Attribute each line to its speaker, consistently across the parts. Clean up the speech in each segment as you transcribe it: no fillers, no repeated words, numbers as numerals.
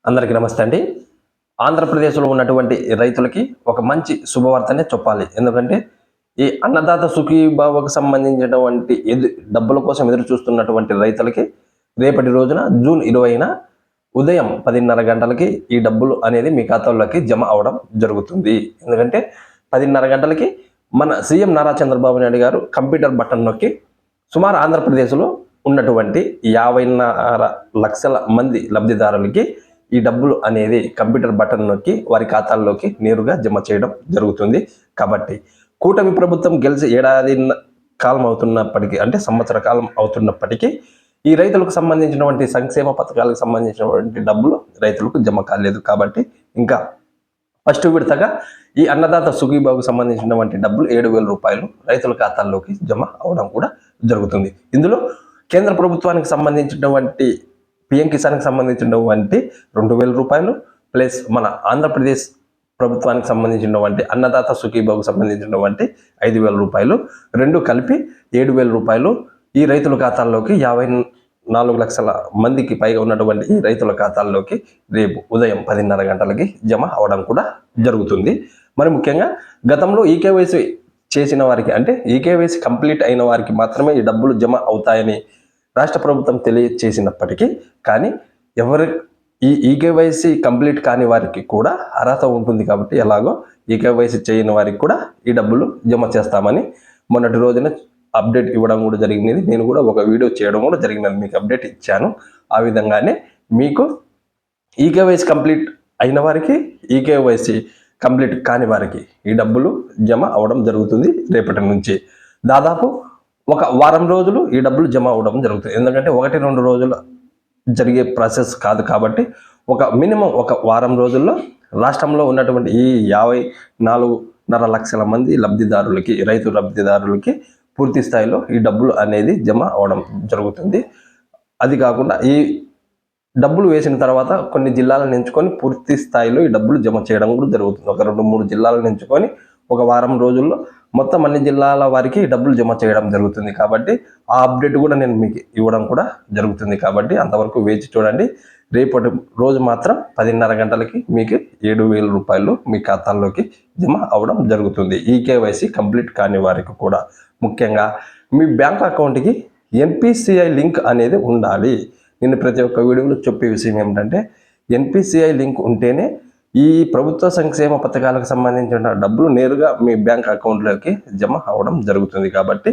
Speaker 1: అందరికీ నమస్తే అండి. ఆంధ్రప్రదేశ్‌లో ఉన్నటువంటి రైతులకి ఒక మంచి శుభవార్తనే చెప్పాలి. ఎందుకంటే ఈ అన్నదాత సుఖీభావకు సంబంధించినటువంటి డబ్బుల కోసం ఎదురు చూస్తున్నటువంటి రైతులకి రేపటి రోజున జూన్ 20న ఉదయం 10:30 గంటలకి ఈ డబ్బులు అనేది మీ ఖాతాల్లోకి జమ అవ్వడం జరుగుతుంది. ఎందుకంటే 10:30 గంటలకి మన సీఎం నారా చంద్రబాబు నాయుడు గారు కంప్యూటర్ బటన్ నొక్కి సుమారు ఆంధ్రప్రదేశ్‌లో ఉన్నటువంటి 50.5 లక్షల మంది లబ్ధిదారులకి ఈ డబ్బులు అనేది కంప్యూటర్ బటన్ నొక్కి వారి ఖాతాల్లోకి నేరుగా జమ చేయడం జరుగుతుంది. కాబట్టి కూటమి ప్రభుత్వం గెలిచి ఏడాది కాలం అవుతున్నప్పటికీ, అంటే సంవత్సర కాలం అవుతున్నప్పటికీ ఈ రైతులకు సంబంధించినటువంటి సంక్షేమ పథకాలకు సంబంధించినటువంటి డబ్బులు రైతులకు జమ కాలేదు. కాబట్టి ఇంకా ఫస్ట్ విడతగా ఈ అన్నదాత సుఖీభావకు సంబంధించినటువంటి డబ్బులు 7,000 రూపాయలు రైతుల ఖాతాల్లోకి జమ అవడం కూడా జరుగుతుంది. ఇందులో కేంద్ర ప్రభుత్వానికి సంబంధించినటువంటి పిఎం కిసాన్కి సంబంధించినటువంటి 2,000 రూపాయలు ప్లస్ మన ఆంధ్రప్రదేశ్ ప్రభుత్వానికి సంబంధించినటువంటి అన్నదాత సుఖీభావకు సంబంధించినటువంటి 5,000 రూపాయలు, రెండు కలిపి 7,000 రూపాయలు ఈ రైతుల ఖాతాల్లోకి 54 లక్షల మందికి పైగా ఉన్నటువంటి ఈ రైతుల ఖాతాల్లోకి రేపు ఉదయం 10:30 గంటలకి జమ అవడం కూడా జరుగుతుంది. మరి ముఖ్యంగా గతంలో ఈకేవైసీ చేసిన వారికి, అంటే ఈకేవైసీ కంప్లీట్ అయిన వారికి మాత్రమే ఈ డబ్బులు జమ అవుతాయని రాష్ట్ర ప్రభుత్వం తెలియచేసినప్పటికీ, కానీ ఎవరు ఈ ఈకేవైసీ కంప్లీట్ కాని వారికి కూడా అర్హత ఉంటుంది. కాబట్టి ఎలాగో ఈకేవైసీ చేయని వారికి కూడా ఈ డబ్బులు జమ చేస్తామని మొన్నటి రోజున అప్డేట్ ఇవ్వడం కూడా జరిగినది. నేను కూడా ఒక వీడియో చేయడం కూడా జరిగినది, మీకు అప్డేట్ ఇచ్చాను. ఆ విధంగానే మీకు ఈకేవైసీ కంప్లీట్ అయిన వారికి, ఈకేవైసీ కంప్లీట్ కాని వారికి ఈ డబ్బులు జమ అవడం జరుగుతుంది. రేపటి నుంచి దాదాపు ఒక వారం రోజులు ఈ డబ్బులు జమ అవడం జరుగుతుంది. ఎందుకంటే 1-2 రోజులు జరిగే ప్రాసెస్ కాదు. కాబట్టి ఒక మినిమం ఒక వారం రోజుల్లో రాష్ట్రంలో ఉన్నటువంటి ఈ 54.5 లక్షల మంది లబ్ధిదారులకి, రైతు లబ్ధిదారులకి పూర్తి స్థాయిలో ఈ డబ్బులు అనేది జమ అవడం జరుగుతుంది. అది కాకుండా ఈ డబ్బులు వేసిన తర్వాత కొన్ని జిల్లాలను ఎంచుకొని పూర్తి స్థాయిలో ఈ డబ్బులు జమ చేయడం కూడా జరుగుతుంది. ఒక 2-3 జిల్లాలను ఎంచుకొని ఒక వారం రోజుల్లో మొత్తం అన్ని జిల్లాల వారికి డబ్బులు జమ చేయడం జరుగుతుంది. కాబట్టి ఆ అప్డేట్ కూడా నేను మీకు ఇవ్వడం కూడా జరుగుతుంది. కాబట్టి అంతవరకు వేచి చూడండి. రేపటి రోజు మాత్రం 10:30 గంటలకి మీకు 7,000 రూపాయలు మీ ఖాతాల్లోకి జమ అవడం జరుగుతుంది. ఈకేవైసీ కంప్లీట్ కాని వారికి కూడా ముఖ్యంగా మీ బ్యాంక్ అకౌంట్కి ఎన్పిసిఐ లింక్ అనేది ఉండాలి. నేను ప్రతి ఒక్క వీడియోలో చెప్పే విషయం ఏమిటంటే, ఎన్పిసిఐ లింక్ ఉంటేనే ఈ ప్రభుత్వ సంక్షేమ పథకాలకు సంబంధించిన డబ్బులు నేరుగా మీ బ్యాంక్ అకౌంట్లోకి జమ అవడం జరుగుతుంది. కాబట్టి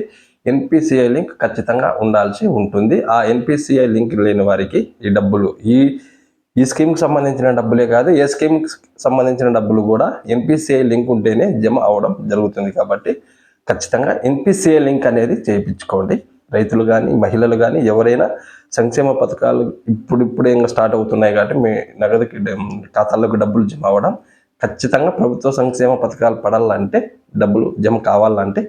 Speaker 1: ఎన్పిసిఐ లింక్ ఖచ్చితంగా ఉండాల్సి ఉంటుంది. ఆ ఎన్పిసిఐ లింక్ లేని వారికి ఈ డబ్బులు ఈ స్కీమ్కి సంబంధించిన డబ్బులే కాదు, ఏ స్కీమ్కి సంబంధించిన డబ్బులు కూడా ఎన్పిసిఐ లింక్ ఉంటేనే జమ అవడం జరుగుతుంది. కాబట్టి ఖచ్చితంగా ఎన్పిసిఐ లింక్ అనేది చేయించుకోండి. రైతులు కానీ, మహిళలు కానీ, ఎవరైనా సంక్షేమ పథకాలు ఇప్పుడిప్పుడే ఇంకా స్టార్ట్ అవుతున్నాయి. కాబట్టి మీ నగదుకి ఖాతాల్లోకి డబ్బులు జమ అవ్వడం, ఖచ్చితంగా ప్రభుత్వ సంక్షేమ పథకాలు పడాలంటే, డబ్బులు జమ కావాలంటే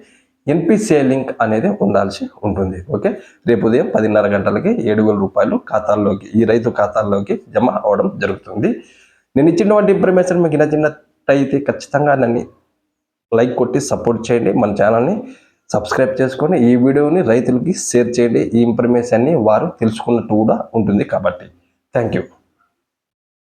Speaker 1: ఎన్పిసిఐ లింక్ అనేది ఉండాల్సి ఉంటుంది. ఓకే, రేపు ఉదయం 10:30 గంటలకి 7,000 రూపాయలు ఖాతాల్లోకి, ఈ రైతు ఖాతాల్లోకి జమ అవ్వడం జరుగుతుంది. నేను ఇచ్చినటువంటి ఇన్ఫర్మేషన్ మీకు నచ్చినట్టయితే ఖచ్చితంగా నన్ను లైక్ కొట్టి సపోర్ట్ చేయండి. మన ఛానల్ని సబ్స్క్రైబ్ చేసుకొని ఈ వీడియోని రైతులకి షేర్ చేయండి. ఈ ఇన్ఫర్మేషన్ని వారు తెలుసుకున్నట్టు కూడా ఉంటుంది. కాబట్టి థ్యాంక్ యూ.